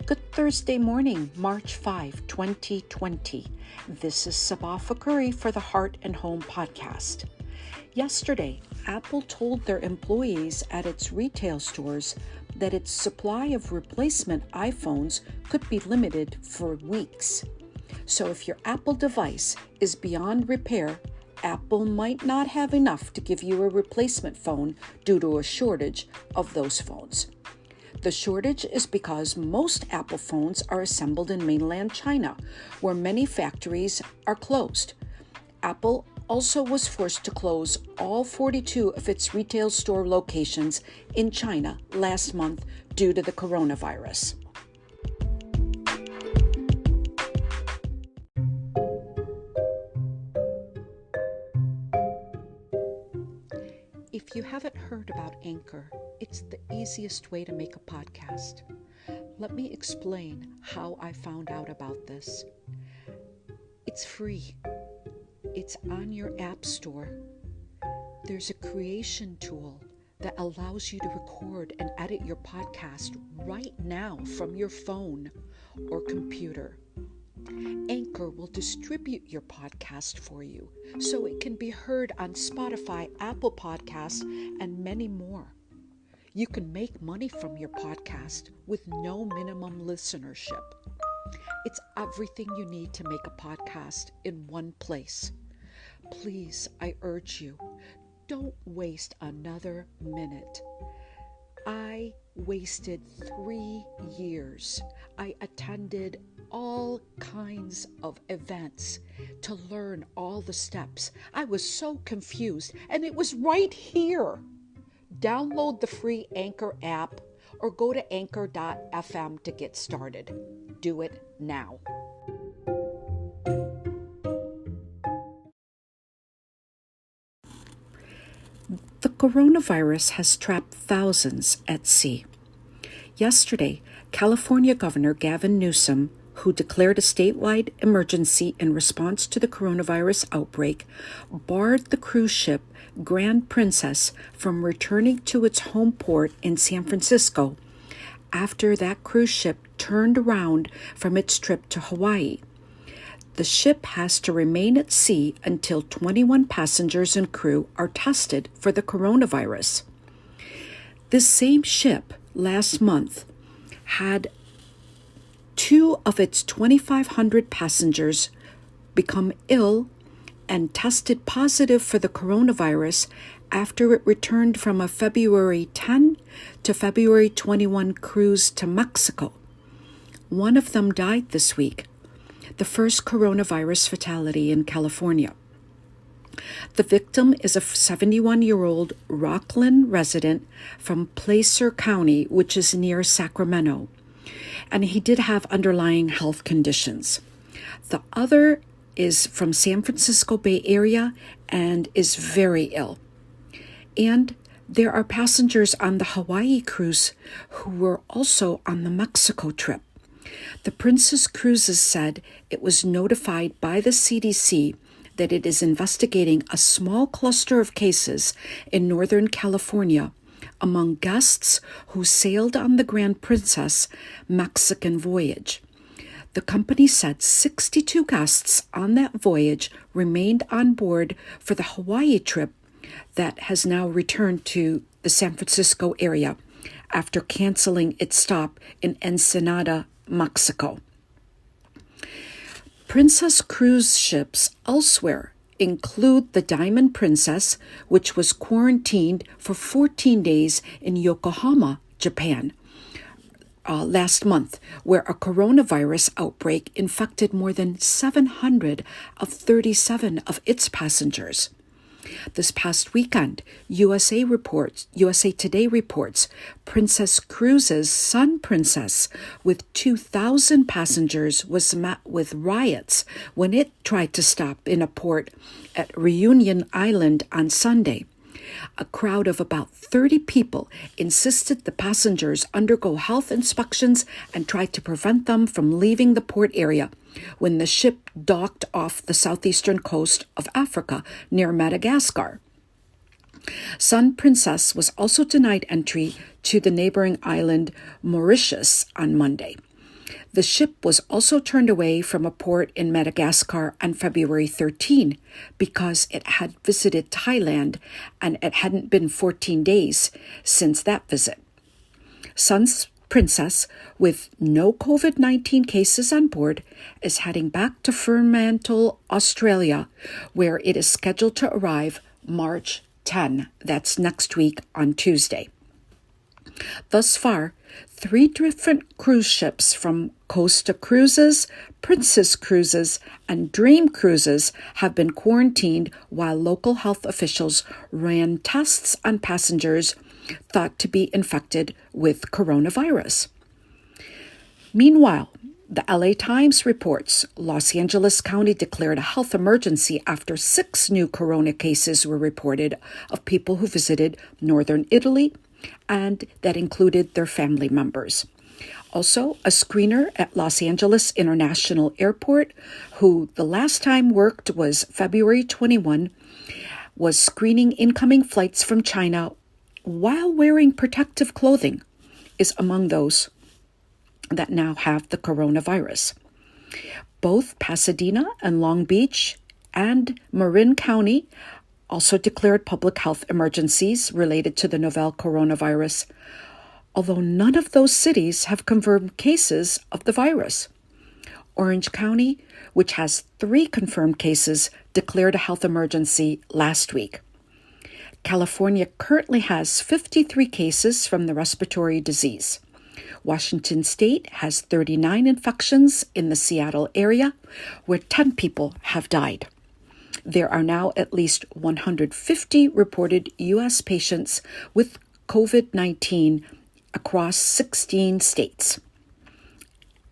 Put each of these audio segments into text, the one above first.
Good Thursday morning, March 5, 2020. This is Sabah Fakuri for the Heart and Home podcast. Yesterday, Apple told their employees at its retail stores that its supply of replacement iPhones could be limited for weeks. So if your Apple device is beyond repair, Apple might not have enough to give you a replacement phone due to a shortage of those phones. The shortage is because most Apple phones are assembled in mainland China, where many factories are closed. Apple also was forced to close all 42 of its retail store locations in China last month due to the coronavirus. If you haven't heard about Anchor, it's the easiest way to make a podcast. Let me explain how I found out about this. It's free. It's on your app store. There's a creation tool that allows you to record and edit your podcast right now from your phone or computer. Anchor will distribute your podcast for you so it can be heard on Spotify, Apple Podcasts, and many more. You can make money from your podcast with no minimum listenership. It's everything you need to make a podcast in one place. Please, I urge you, don't waste another minute. I wasted 3 years. I attended all kinds of events to learn all the steps. I was so confused, and it was right here. Download the free Anchor app or go to anchor.fm to get started. Do it now. The coronavirus has trapped thousands at sea. Yesterday, California Governor Gavin Newsom, who declared a statewide emergency in response to the coronavirus outbreak, barred the cruise ship Grand Princess from returning to its home port in San Francisco after that cruise ship turned around from its trip to Hawaii. The ship has to remain at sea until 21 passengers and crew are tested for the coronavirus. This same ship last month had 2 of its 2,500 passengers become ill and tested positive for the coronavirus after it returned from a February 10 to February 21 cruise to Mexico. One of them died this week, the first coronavirus fatality in California. The victim is a 71-year-old Rockland resident from Placer County, which is near Sacramento, and he did have underlying health conditions. The other is from San Francisco Bay Area and is very ill. And there are passengers on the Hawaii cruise who were also on the Mexico trip. The Princess Cruises said it was notified by the CDC that it is investigating a small cluster of cases in Northern California among guests who sailed on the Grand Princess Mexican voyage. The company said 62 guests on that voyage remained on board for the Hawaii trip that has now returned to the San Francisco area after canceling its stop in Ensenada, Mexico. Princess cruise ships elsewhere include the Diamond Princess, which was quarantined for 14 days in Yokohama, Japan, last month, where a coronavirus outbreak infected more than 700 of 37 of its passengers. This past weekend, USA Today reports Princess Cruises' Sun Princess with 2,000 passengers was met with riots when it tried to stop in a port at Reunion Island on Sunday. A crowd of about 30 people insisted the passengers undergo health inspections and tried to prevent them from leaving the port area when the ship docked off the southeastern coast of Africa near Madagascar. Sun Princess was also denied entry to the neighboring island Mauritius on Monday. The ship was also turned away from a port in Madagascar on February 13 because it had visited Thailand and it hadn't been 14 days since that visit. Sun's Princess, with no COVID-19 cases on board, is heading back to Fremantle, Australia, where it is scheduled to arrive March 10. That's next week on Tuesday. Thus far, 3 different cruise ships from Costa Cruises, Princess Cruises, and Dream Cruises have been quarantined while local health officials ran tests on passengers thought to be infected with coronavirus. Meanwhile, the LA Times reports Los Angeles County declared a health emergency after 6 new corona cases were reported of people who visited northern Italy, and that included their family members. Also, a screener at Los Angeles International Airport, who the last time worked was February 21, was screening incoming flights from China while wearing protective clothing, is among those that now have the coronavirus. Both Pasadena and Long Beach and Marin County also declared public health emergencies related to the novel coronavirus, although none of those cities have confirmed cases of the virus. Orange County, which has 3 confirmed cases, declared a health emergency last week. California currently has 53 cases from the respiratory disease. Washington State has 39 infections in the Seattle area, where 10 people have died. There are now at least 150 reported U.S. patients with COVID-19 across 16 states.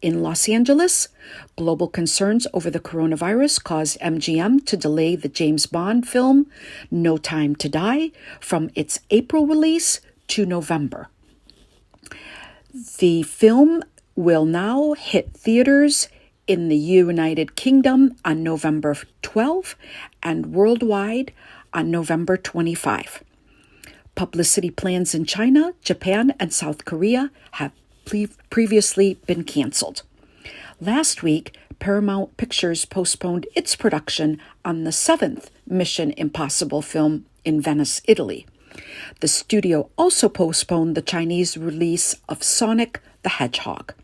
In Los Angeles, global concerns over the coronavirus caused MGM to delay the James Bond film No Time to Die from its April release to November. The film will now hit theaters in the United Kingdom on November 12 and worldwide on November 25. Publicity plans in China, Japan, and South Korea have previously been canceled. Last week, Paramount Pictures postponed its production on the 7th Mission Impossible film in Venice, Italy. The studio also postponed the Chinese release of Sonic the Hedgehog.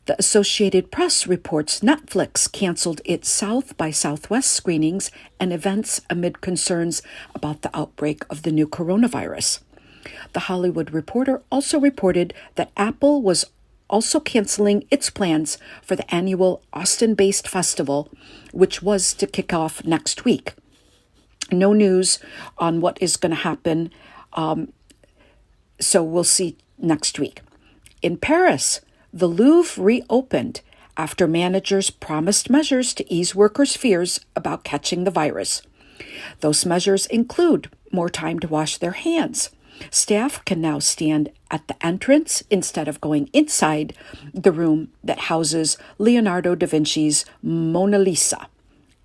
The Associated Press reports Netflix canceled its South by Southwest screenings and events amid concerns about the outbreak of the new coronavirus. The Hollywood Reporter also reported that Apple was also canceling its plans for the annual Austin-based festival, which was to kick off next week. No news on what is going to happen, so we'll see next week. In Paris, the Louvre reopened after managers promised measures to ease workers' fears about catching the virus. Those measures include more time to wash their hands. Staff can now stand at the entrance instead of going inside the room that houses Leonardo da Vinci's Mona Lisa.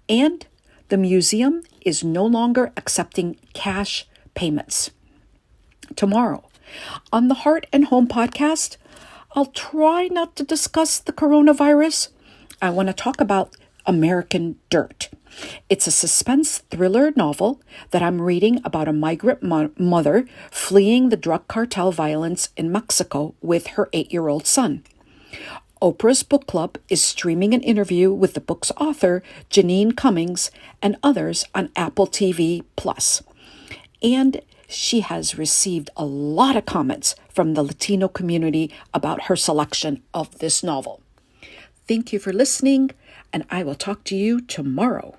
And the museum is no longer accepting cash payments. Tomorrow, on the Heart and Home podcast, I'll try not to discuss the coronavirus. I want to talk about American Dirt. It's a suspense thriller novel that I'm reading about a migrant mother fleeing the drug cartel violence in Mexico with her 8-year-old son. Oprah's Book Club is streaming an interview with the book's author, Janine Cummings, and others on Apple TV+. And she has received a lot of comments from the Latino community about her selection of this novel. Thank you for listening, and I will talk to you tomorrow.